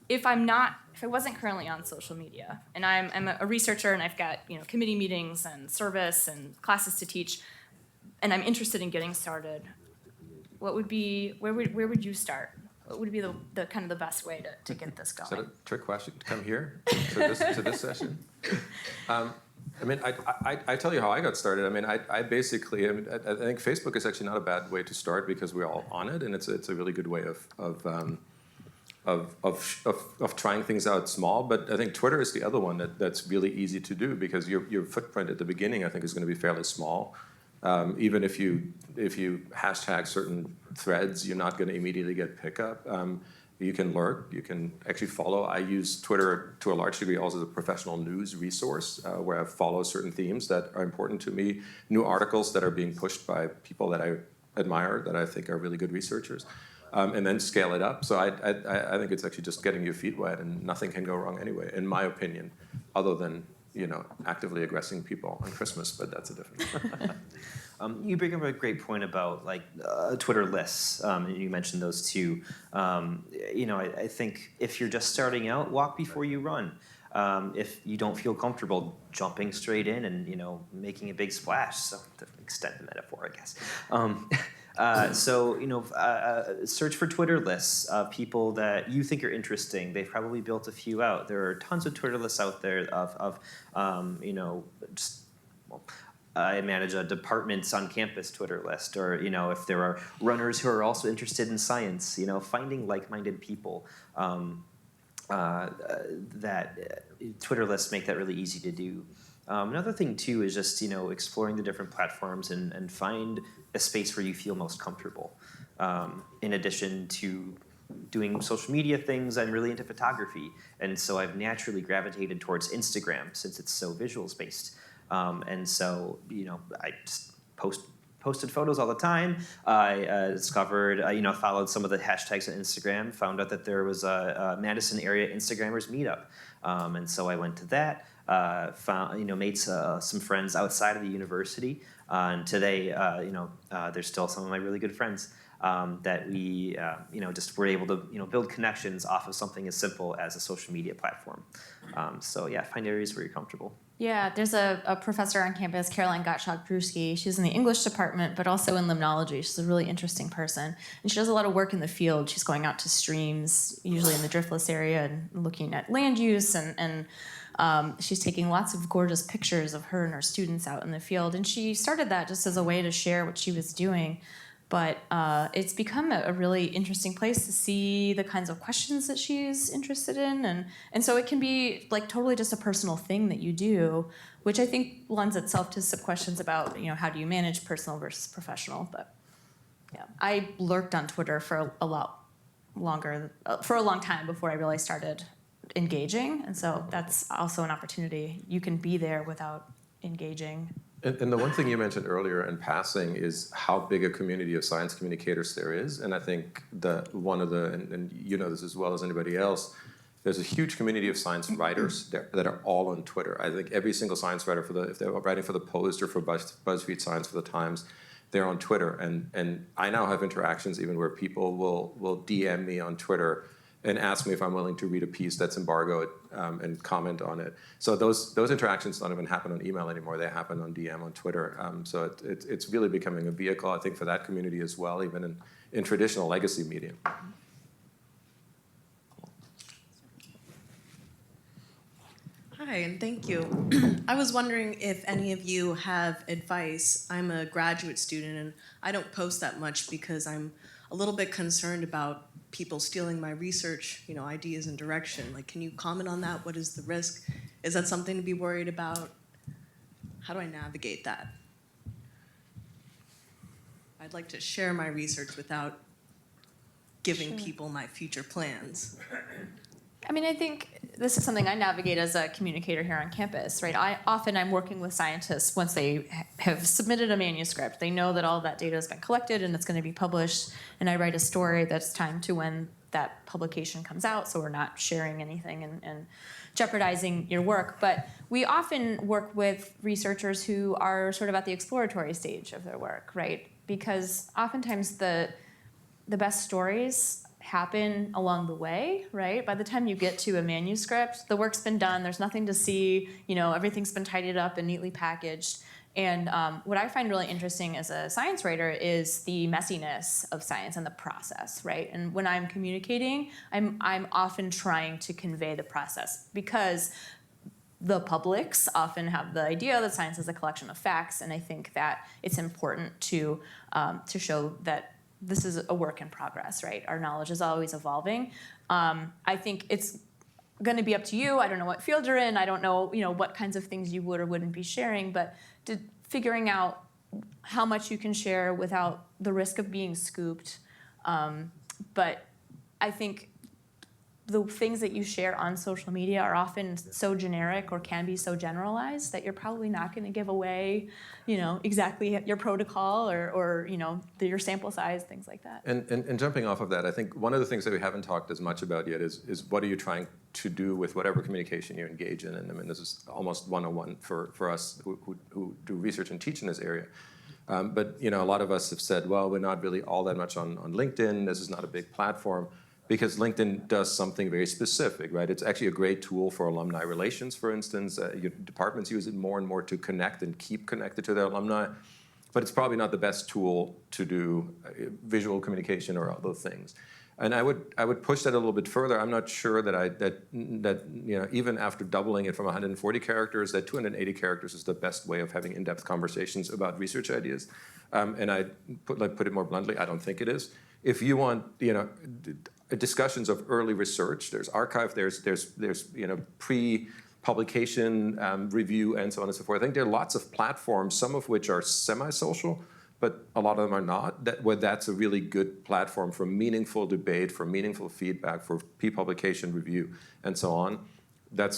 If I wasn't currently on social media, and I'm a researcher, and I've got committee meetings and service and classes to teach, and I'm interested in getting started, where would you start? What would be the kind of the best way to get this going? Is that a trick question to come here to this session? I mean, I tell you how I got started. I mean, I basically, I think Facebook is actually not a bad way to start because we're all on it, and it's a really good way of trying things out small. But I think Twitter is the other one that's really easy to do because your footprint at the beginning, I think, is going to be fairly small. Even if you hashtag certain threads, you're not going to immediately get pickup. You can lurk, you can actually follow. I use Twitter to a large degree also as a professional news resource where I follow certain themes that are important to me, new articles that are being pushed by people that I admire, that I think are really good researchers, and then scale it up. So I think it's actually just getting your feet wet, and nothing can go wrong anyway, in my opinion, other than actively aggressing people on Christmas, but that's a different. You bring up a great point about Twitter lists. You mentioned those two. I think if you're just starting out, walk before you run. If you don't feel comfortable jumping straight in and making a big splash, so to extend the metaphor, I guess. Search for Twitter lists of people that you think are interesting. They've probably built a few out. There are tons of Twitter lists out there of I manage a department's on campus Twitter list, or if there are runners who are also interested in science, finding like-minded people. That Twitter lists make that really easy to do. Another thing too is just exploring the different platforms and find a space where you feel most comfortable. In addition to doing social media things, I'm really into photography, and so I've naturally gravitated towards Instagram since it's so visuals based. And so I just posted photos all the time. I discovered, followed some of the hashtags on Instagram, found out that there was a Madison area Instagrammers meetup. And so I went to that, made some friends outside of the university. And today, they're still some of my really good friends that we, just were able to, build connections off of something as simple as a social media platform. Find areas where you're comfortable. Yeah, there's a professor on campus, Caroline Gottschalk-Drewski. She's in the English department, but also in limnology. She's a really interesting person. And she does a lot of work in the field. She's going out to streams, usually in the driftless area, and looking at land use. And she's taking lots of gorgeous pictures of her and her students out in the field. And she started that just as a way to share what she was doing. But it's become a really interesting place to see the kinds of questions that she's interested in. And so it can be totally just a personal thing that you do, which I think lends itself to some questions about, how do you manage personal versus professional. But yeah, I lurked on Twitter for a long time before I really started engaging. And so that's also an opportunity. You can be there without engaging. And the one thing you mentioned earlier in passing is how big a community of science communicators there is. And I think and you know this as well as anybody else, there's a huge community of science writers that are all on Twitter. I think every single science writer, if they're writing for the Post or for BuzzFeed Science for the Times, they're on Twitter. And I now have interactions even where people will DM me on Twitter and ask me if I'm willing to read a piece that's embargoed and comment on it. So those interactions don't even happen on email anymore. They happen on DM on Twitter. So it's really becoming a vehicle, I think, for that community as well, even in traditional legacy media. Hi, and thank you. I was wondering if any of you have advice. I'm a graduate student, and I don't post that much because I'm a little bit concerned about people stealing my research, ideas and direction. Can you comment on that? What is the risk? Is that something to be worried about? How do I navigate that? I'd like to share my research without giving people my future plans. I mean, I think this is something I navigate as a communicator here on campus, right? I'm working with scientists once they have submitted a manuscript. They know that all of that data has been collected and it's going to be published, and I write a story that's timed to when that publication comes out, so we're not sharing anything and jeopardizing your work. But we often work with researchers who are sort of at the exploratory stage of their work, right? Because oftentimes the best stories happen along the way, right? By the time you get to a manuscript, the work's been done, there's nothing to see, everything's been tidied up and neatly packaged. And what I find really interesting as a science writer is the messiness of science and the process, right? And when I'm communicating, I'm often trying to convey the process, because the publics often have the idea that science is a collection of facts, and I think that it's important to show that this is a work in progress, right? Our knowledge is always evolving. I think it's going to be up to you. I don't know what field you're in. I don't know, what kinds of things you would or wouldn't be sharing, but figuring out how much you can share without the risk of being scooped. But I think the things that you share on social media are often so generic or can be so generalized that you're probably not going to give away, exactly your protocol or your sample size, things like that. And jumping off of that, I think one of the things that we haven't talked as much about yet is what are you trying to do with whatever communication you engage in? And I mean, this is almost 101 for us who do research and teach in this area. But a lot of us have said, well, we're not really all that much on LinkedIn. This is not a big platform. Because LinkedIn does something very specific, right? It's actually a great tool for alumni relations, for instance. Your departments use it more and more to connect and keep connected to their alumni. But it's probably not the best tool to do visual communication or other things. And I would push that a little bit further. I'm not sure that even after doubling it from 140 characters, that 280 characters is the best way of having in-depth conversations about research ideas. And I put it more bluntly, I don't think it is. If you want, discussions of early research, there's archive, there's pre-publication review, and so on and so forth. I think there are lots of platforms, some of which are semi-social, but a lot of them are not, where that's a really good platform for meaningful debate, for meaningful feedback, for pre-publication review, and so on. I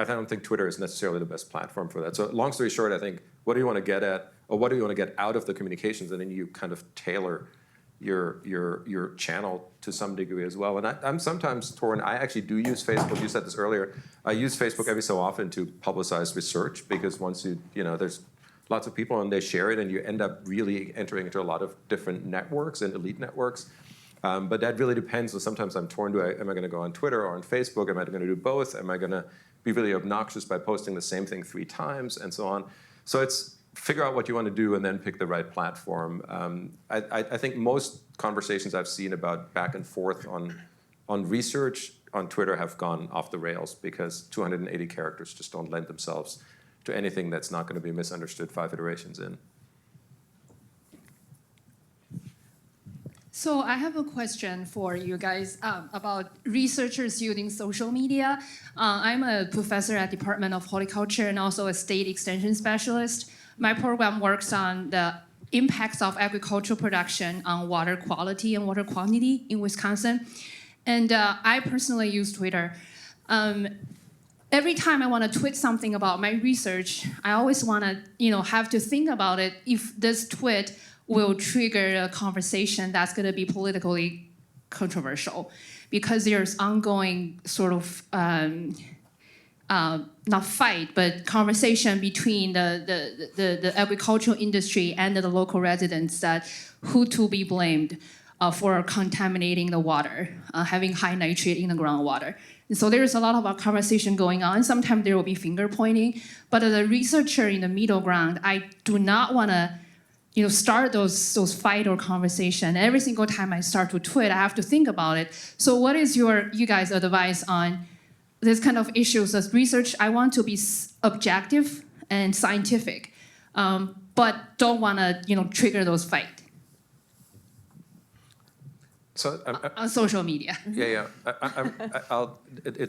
don't think Twitter is necessarily the best platform for that. So long story short, I think, what do you want to get at, or what do you want to get out of the communications, and then you kind of tailor your channel to some degree as well. And I'm sometimes torn. I actually do use Facebook. You said this earlier. I use Facebook every so often to publicize research, because once there's lots of people and they share it, and you end up really entering into a lot of different networks and elite networks. But that really depends. So sometimes I'm torn. Am I going to go on Twitter or on Facebook? Am I going to do both? Am I going to be really obnoxious by posting the same thing 3 times and so on? So it's figure out what you want to do and then pick the right platform. I think most conversations I've seen about back and forth on research on Twitter have gone off the rails, because 280 characters just don't lend themselves to anything that's not going to be misunderstood 5 iterations in. So I have a question for you guys about researchers using social media. I'm a professor at Department of Horticulture and also a state extension specialist. My program works on the impacts of agricultural production on water quality and water quantity in Wisconsin. And I personally use Twitter. Every time I want to tweet something about my research, I always want to, have to think about it if this tweet will trigger a conversation that's going to be politically controversial, because there's ongoing sort of not fight, but conversation between the agricultural industry and the local residents that who to be blamed for contaminating the water, having high nitrate in the groundwater. And so there's a lot of conversation going on. Sometimes there will be finger pointing, but as a researcher in the middle ground, I do not want to start those fight or conversation. Every single time I start to tweet, I have to think about it. So what is you guys' advice on this kind of issues as research? I want to be objective and scientific, but don't want to trigger those fight. So on social media. Yeah.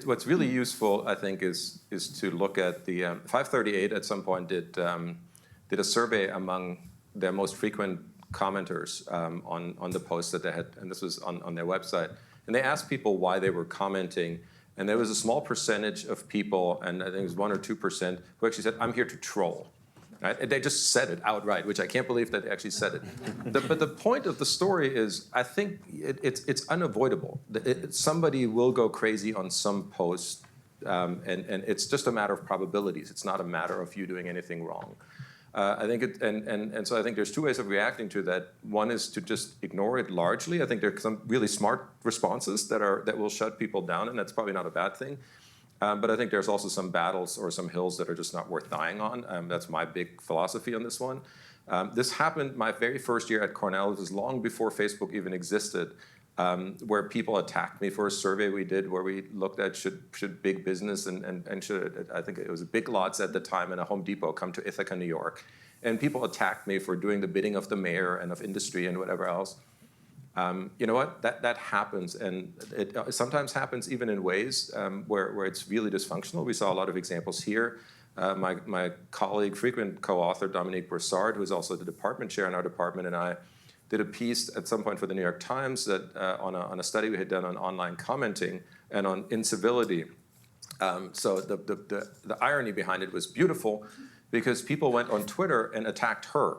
What's really useful, I think, is to look at the 538 at some point did a survey among their most frequent commenters on the posts that they had, and this was on their website. And they asked people why they were commenting And there was a small percentage of people, and I think it was 1 or 2%, who actually said, I'm here to troll. Right? And they just said it outright, which I can't believe that they actually said it. But the point of the story is, I think it's unavoidable. Somebody will go crazy on some post, and it's just a matter of probabilities. It's not a matter of you doing anything wrong. I think so I think there's two ways of reacting to that. One is to just ignore it largely. I think there are some really smart responses that will shut people down, and that's probably not a bad thing. But I think there's also some battles or some hills that are just not worth dying on. That's my big philosophy on this one. This happened my very first year at Cornell. It was long before Facebook even existed, where people attacked me for a survey we did where we looked at should big business and should, I think it was Big Lots at the time and a Home Depot come to Ithaca, New York. And people attacked me for doing the bidding of the mayor and of industry and whatever else. You know what? That happens, and it sometimes happens even in ways where it's really dysfunctional. We saw a lot of examples here. My colleague, frequent co-author, Dominique Broussard, who is also the department chair in our department, and I did a piece at some point for the New York Times that on a study we had done on online commenting and on incivility. So the irony behind it was beautiful, because people went on Twitter and attacked her.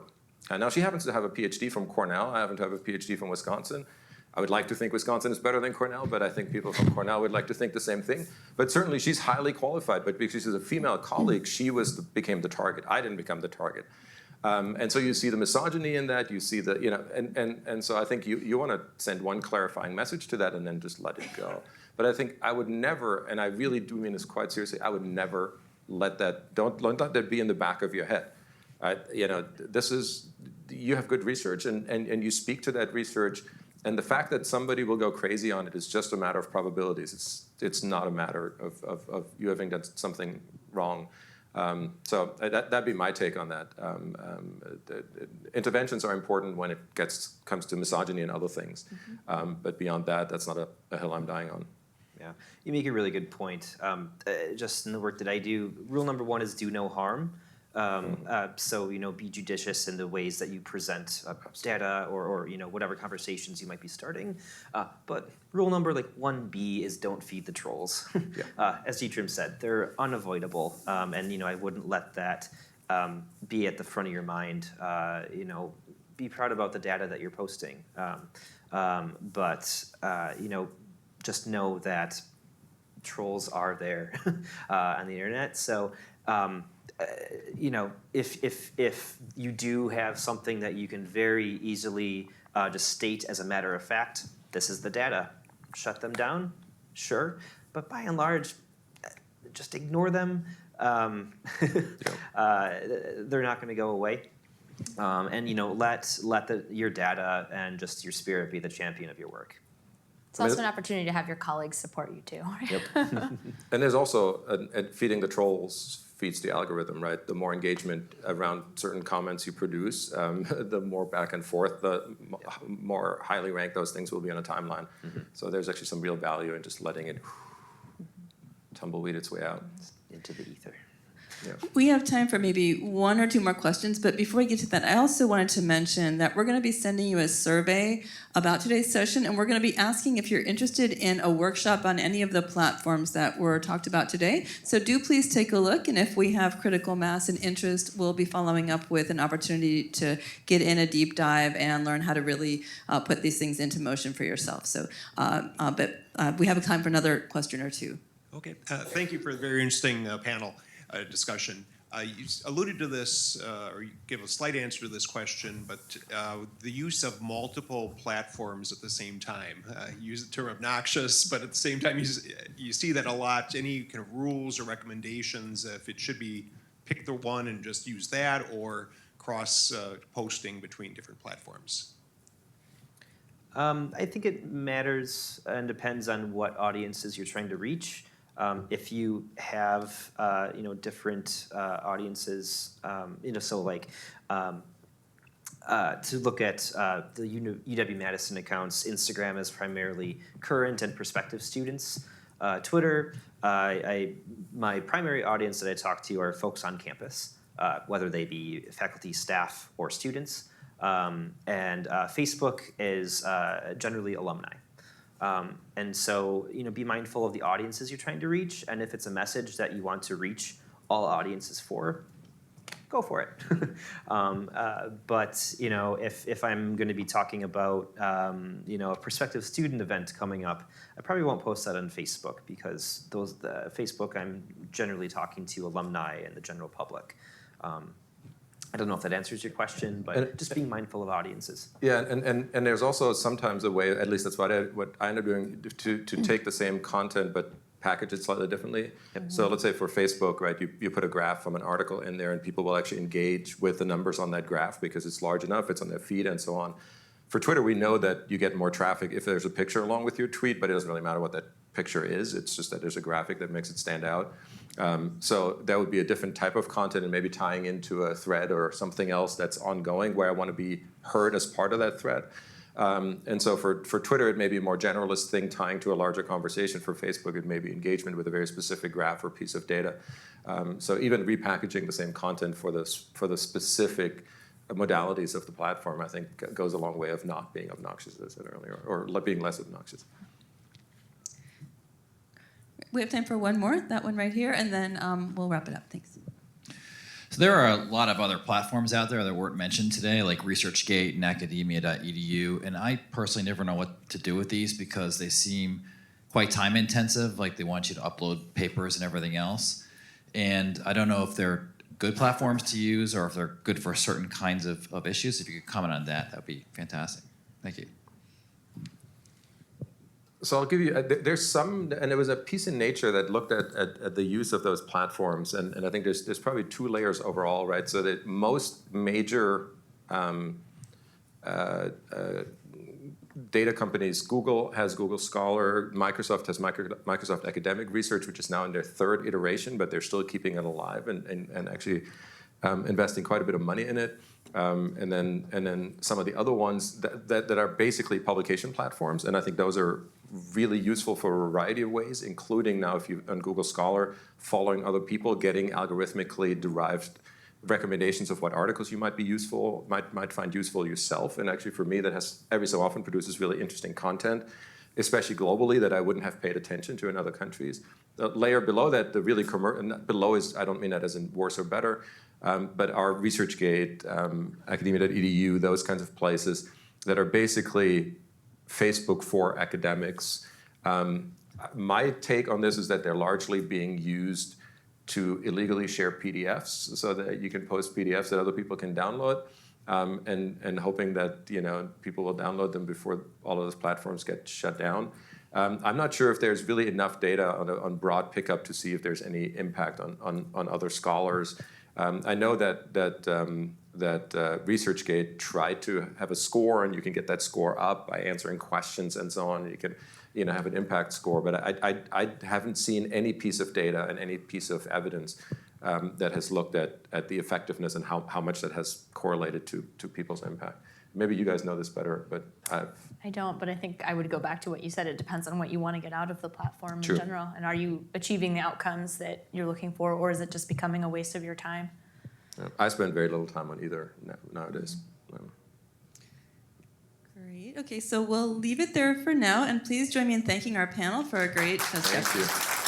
And now she happens to have a PhD from Cornell. I happen to have a PhD from Wisconsin. I would like to think Wisconsin is better than Cornell, but I think people from Cornell would like to think the same thing. But certainly she's highly qualified, but because she's a female colleague, she became the target. I didn't become the target. And so you see the misogyny in that, you see the, and so I think you want to send one clarifying message to that and then just let it go. But I think I would never, and I really do mean this quite seriously, I would never let that, don't let that be in the back of your head. You have good research, and you speak to that research, and the fact that somebody will go crazy on it is just a matter of probabilities. It's not a matter of you having done something wrong. So that'd be my take on that. Interventions are important when it comes to misogyny and other things, but beyond that, that's not a hill I'm dying on. Yeah, you make a really good point. Just in the work that I do, rule number 1 is do no harm. So, be judicious in the ways that you present data or whatever conversations you might be starting. But rule number 1B is don't feed the trolls. Yeah. As Dietram said, they're unavoidable. And, I wouldn't let that be at the front of your mind. Be proud about the data that you're posting. But just know that trolls are there on the internet. So, if you do have something that you can very easily just state as a matter of fact, this is the data, shut them down, sure. But by and large, just ignore them. They're not going to go away. And let your data and just your spirit be the champion of your work. It's also an opportunity to have your colleagues support you too. Yep. And there's also feeding the trolls feeds the algorithm, right? The more engagement around certain comments you produce, the more back and forth, the more highly ranked those things will be on a timeline. Mm-hmm. So there's actually some real value in just letting it tumbleweed its way out into the ether. Yeah. We have time for maybe 1 or 2 more questions, but before we get to that, I also wanted to mention that we're going to be sending you a survey about today's session, and we're going to be asking if you're interested in a workshop on any of the platforms that were talked about today. So do please take a look, and if we have critical mass and interest, we'll be following up with an opportunity to get in a deep dive and learn how to really put these things into motion for yourself. So, but we have time for another question or 2. Okay, thank you for a very interesting panel discussion. You alluded to this, or you gave a slight answer to this question, but the use of multiple platforms at the same time. You use the term obnoxious, but at the same time, you see that a lot. Any kind of rules or recommendations, if it should be pick the one and just use that, or cross posting between different platforms? I think it matters and depends on what audiences you're trying to reach. If you have, different audiences, so like to look at the UW-Madison accounts, Instagram is primarily current and prospective students. Twitter, my primary audience that I talk to are folks on campus, whether they be faculty, staff, or students. And Facebook is generally alumni. And so, be mindful of the audiences you're trying to reach, and if it's a message that you want to reach all audiences for, go for it. But if I'm going to be talking about a prospective student event coming up, I probably won't post that on Facebook, because Facebook, I'm generally talking to alumni and the general public. I don't know if that answers your question, but just being mindful of audiences. Yeah, and there's also sometimes a way, at least that's what I end up doing, to take the same content but package it slightly differently. Yep. So let's say for Facebook, right, you put a graph from an article in there, and people will actually engage with the numbers on that graph because it's large enough, it's on their feed and so on. For Twitter, we know that you get more traffic if there's a picture along with your tweet, but it doesn't really matter what that picture is. It's just that there's a graphic that makes it stand out. So that would be a different type of content, and maybe tying into a thread or something else that's ongoing where I want to be heard as part of that thread. And so for Twitter, it may be a more generalist thing tying to a larger conversation. For Facebook, it may be engagement with a very specific graph or piece of data. So even repackaging the same content for the specific modalities of the platform, I think, goes a long way of not being obnoxious, as I said earlier, or being less obnoxious. We have time for one more, that one right here, and then we'll wrap it up. Thanks. So there are a lot of other platforms out there that weren't mentioned today, like ResearchGate and academia.edu, and I personally never know what to do with these because they seem quite time intensive, like they want you to upload papers and everything else. And I don't know if they're good platforms to use or if they're good for certain kinds of issues. If you could comment on that, that would be fantastic. Thank you. So I'll give you, there's some, and there was a piece in Nature that looked at the use of those platforms, and I think there's probably two layers overall, right? So that most major data companies, Google has Google Scholar, Microsoft has Microsoft Academic Research, which is now in their third iteration, but they're still keeping it alive and actually investing quite a bit of money in it. And then some of the other ones that are basically publication platforms, and I think those are really useful for a variety of ways, including now if you on Google Scholar, following other people, getting algorithmically derived recommendations of what articles you might find useful yourself. And actually for me, that has every so often produces really interesting content, especially globally, that I wouldn't have paid attention to in other countries. The layer below that, the really below is, I don't mean that as in worse or better, but our ResearchGate, academia.edu, those kinds of places that are basically Facebook for academics. My take on this is that they're largely being used to illegally share PDFs so that you can post PDFs that other people can download, and hoping that people will download them before all of those platforms get shut down. I'm not sure if there's really enough data on broad pickup to see if there's any impact on other scholars. I know that ResearchGate tried to have a score, and you can get that score up by answering questions and so on. You can have an impact score, but I haven't seen any piece of data and any piece of evidence that has looked at the effectiveness and how much that has correlated to people's impact. Maybe you guys know this better, but I don't, but I think I would go back to what you said. It depends on what you want to get out of the platform True. in general. And are you achieving the outcomes that you're looking for, or is it just becoming a waste of your time? I spend very little time on either nowadays. Great. Okay, so we'll leave it there for now, and please join me in thanking our panel for a great discussion. Thank you.